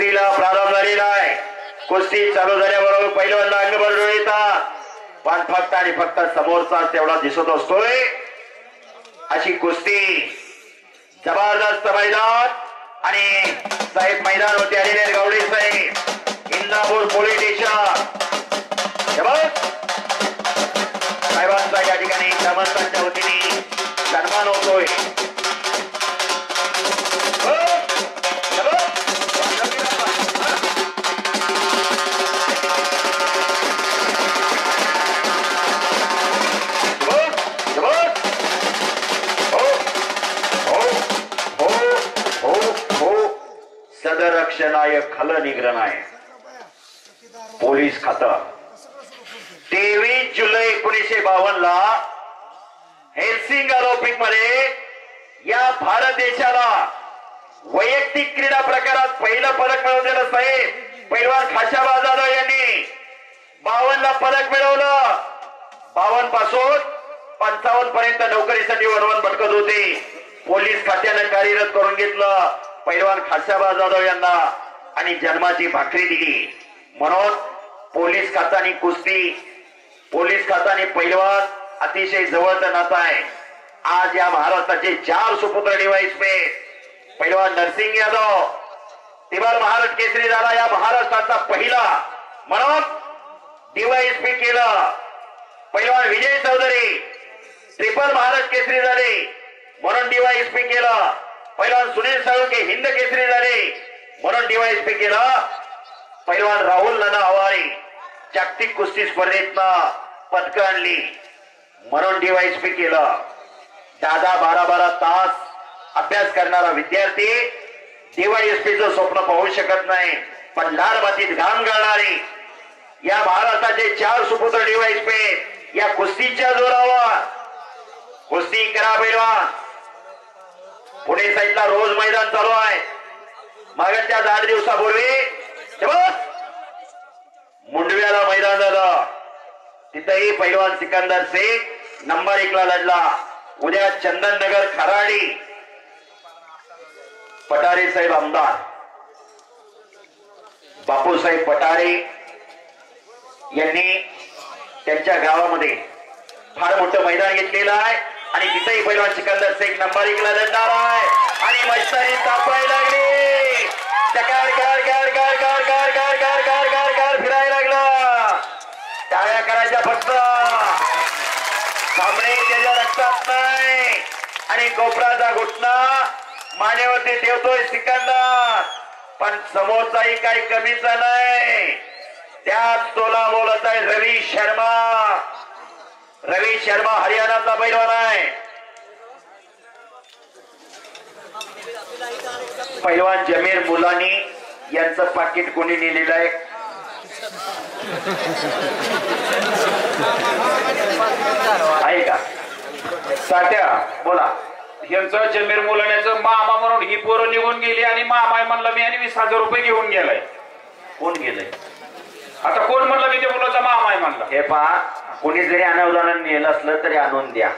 कुस्तीला प्रारंभ झालेला आहे। कुस्ती चालू झाल्याबरोबर पहिलवानला अंगबळ येतात, पण फक्त आणि फक्त समोरचा तेवढा दिसत असतोय। अशी कुस्ती जबरदस्त मैदान आणि साहेब मैदानावरती आलेले आहेत गावडे साहेब, इंदापूर पोलीस स्टेशन। साहेबांचा या ठिकाणी ग्रामस्थांच्या वतीने सन्मान होतोय। सदरक्षणाय खल निग्रहणाय पोलीस खातं 23 जुलै 1952 ला हेल्सिंग ऑलिम्पिक मध्ये या भारत देशाला वैयक्तिक क्रीडा प्रकारात पहिलं पदक मिळवलेलं साहेब पैलवान खाशाबा जाधव यांनी 52 ला पदक मिळवलं। 52 पासून 55 पर्यंत नोकरीसाठी वरवन भटकत होते। पोलीस खात्याने कार्यरत करून घेतलं पैलवान खाशाबा जाधव यांना आणि जन्माची भाकरी दिली। म्हणून पोलीस खाता आणि कुस्ती, पोलीस खाता आणि पैलवान अतिशय जवळचं नातं आहे। आज या महाराष्ट्राचे 4 सुपुत्र डीवायएसपी पैलवान नरसिंग यादव तिबार महाराष्ट्र केसरी झाला, या महाराष्ट्राचा पहिला म्हणून डीवायएसपी केलं। पैलवान विजय चौधरी ट्रिपल महाराष्ट्र केसरी झाले म्हणून डीवायएसपी केलं। पैलवान सुनील साळुंके हिंद केसरी झाले म्हणून डीवायएसपी केलं। पैलवान राहुल नाना आवारे जागतिक कुस्ती स्पर्धेतनं पदकं आणली म्हणून डीवायएसपी केलं। 10-12 तास अभ्यास करणारा विद्यार्थी डीवायएसपीचं स्वप्न पाहू शकत नाही, पण लाल मातीत घाम गाळणारे या महाराष्ट्राचे 4 सुपुत्र डीवायएसपी या कुस्तीच्या जोरावर कुस्ती करा पैलवान। पुणे साईडला रोज मैदान चालू आहे। मागच्या 8 दिवसापूर्वी मुंडव्याला मैदान झालं, तिथेही पैलवान सिकंदर शेख नंबर 1 ला लढला। उद्या चंदननगर खराडी पटारे साहेब आमदार बापूसाहेब पटारे यांनी त्यांच्या गावामध्ये फार मोठं मैदान घेतलेलं आहे आणि तिथेही पैलवान सिकंदर शेख नंबर 1 ला लढणार आहे आणि मस्तानी तापायला लागली, चकार गार गार गार गार गार गार गार गार गार गार फिरायला लागला। टाळ्या करायच्या फक्त, सामने त्याच्या रक्तात नाही आणि कोपराचा घुटना मानेवरती ठेवतोय सिकंदर, पण समोरचाही काही कमीचा नाही। त्याच तोला बोलत आहे रवी शर्मा। रवी शर्मा हरियाणाचा पैलवान आहे। पैलवान जमीर मुलानी यांचं पाकिट कोणी नेलेलं आहे? आहे का? साठ्या बोला। यांचं जमीर मुलाण्याचं मामा म्हणून ही पोरं निघून गेली आणि मामा म्हणलं मी आणि 20,000 रुपये घेऊन गेलाय। कोण गेलंय? आता कोण म्हणलं मी त्या मुलाचा मामा आहे म्हणलं? हे पहा, कोणी जरी अनुदान नेलं असलं तरी आणून द्या।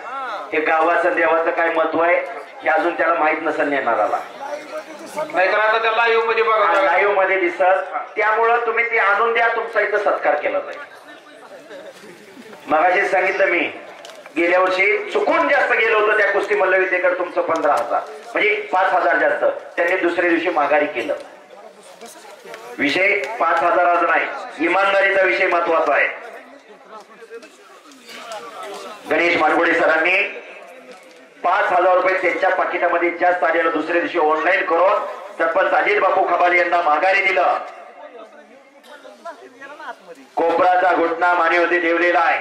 हे गावाचं देवाचं काय महत्व आहे हे अजून त्याला माहित नसेल नेणाराला, नाहीतर आता त्या लाईव्ह मध्ये बघा, लाईव्ह मध्ये दिसत। त्यामुळं तुम्ही ते आणून द्या, तुमचा इथं सत्कार केला जाईल। मगाशी सांगितलं मी, गेल्या वर्षी चुकून जास्त गेलो होतो त्या कुस्ती मल्लविद्येकडे, तुमचं 15,000 म्हणजे 5,000 जास्त त्यांनी दुसऱ्या दिवशी माघारी केलं। विषय 5,000 नाही, इमानदारीचा विषय महत्वाचा आहे। गणेश मानगुडे सरांनी 5,000 रुपये त्यांच्या पाकिटामध्ये जास्त आलेलं दुसऱ्या दिवशी ऑनलाईन करून सरपंच अजित बापू खबाले यांना माघारी दिलं। कोपराचा घुटना मानेवरती ठेवलेला आहे।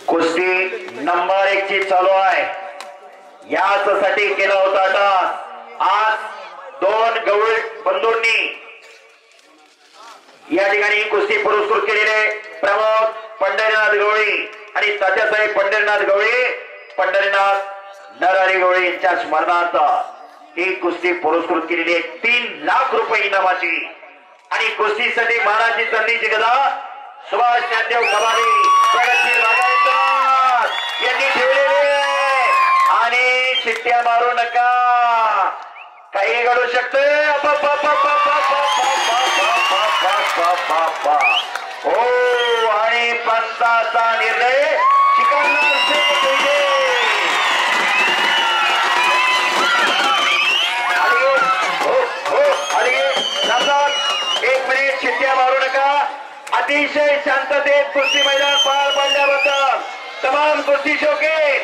कुस्ती नंबर 1 ची चालू आहे। यासाठी केला होता टास। आज 2 गवळी बंधूंनी या ठिकाणी कुस्ती पुरस्कृत केलेले प्रमोद पंढरीनाथ गवळी आणि तात्यासाहेब पंढरीनाथ गवळी, पंढरीनाथ नरहरी गवळी यांच्या स्मरणार्थ ही कुस्ती पुरस्कृत केलेली आहे 3 लाख रुपये इनामाची। आणि कुस्तीसाठी महाराजची संधीची गदा सुभाष ज्ञानदेव खबाले प्रगतशील बागायतदार यांनी ठेवलेली आहे। आणि शिट्ट्या मारू नका, काही घडू शकतं. हो, आणि पंचाचा निर्णय स्वीकारणार एक मिनिट, शिट्ट्या मारू नका. अतिशय शांततेत कुस्ती मैदान पार पाडल्याबद्दल तमाम कुस्ती शौकीन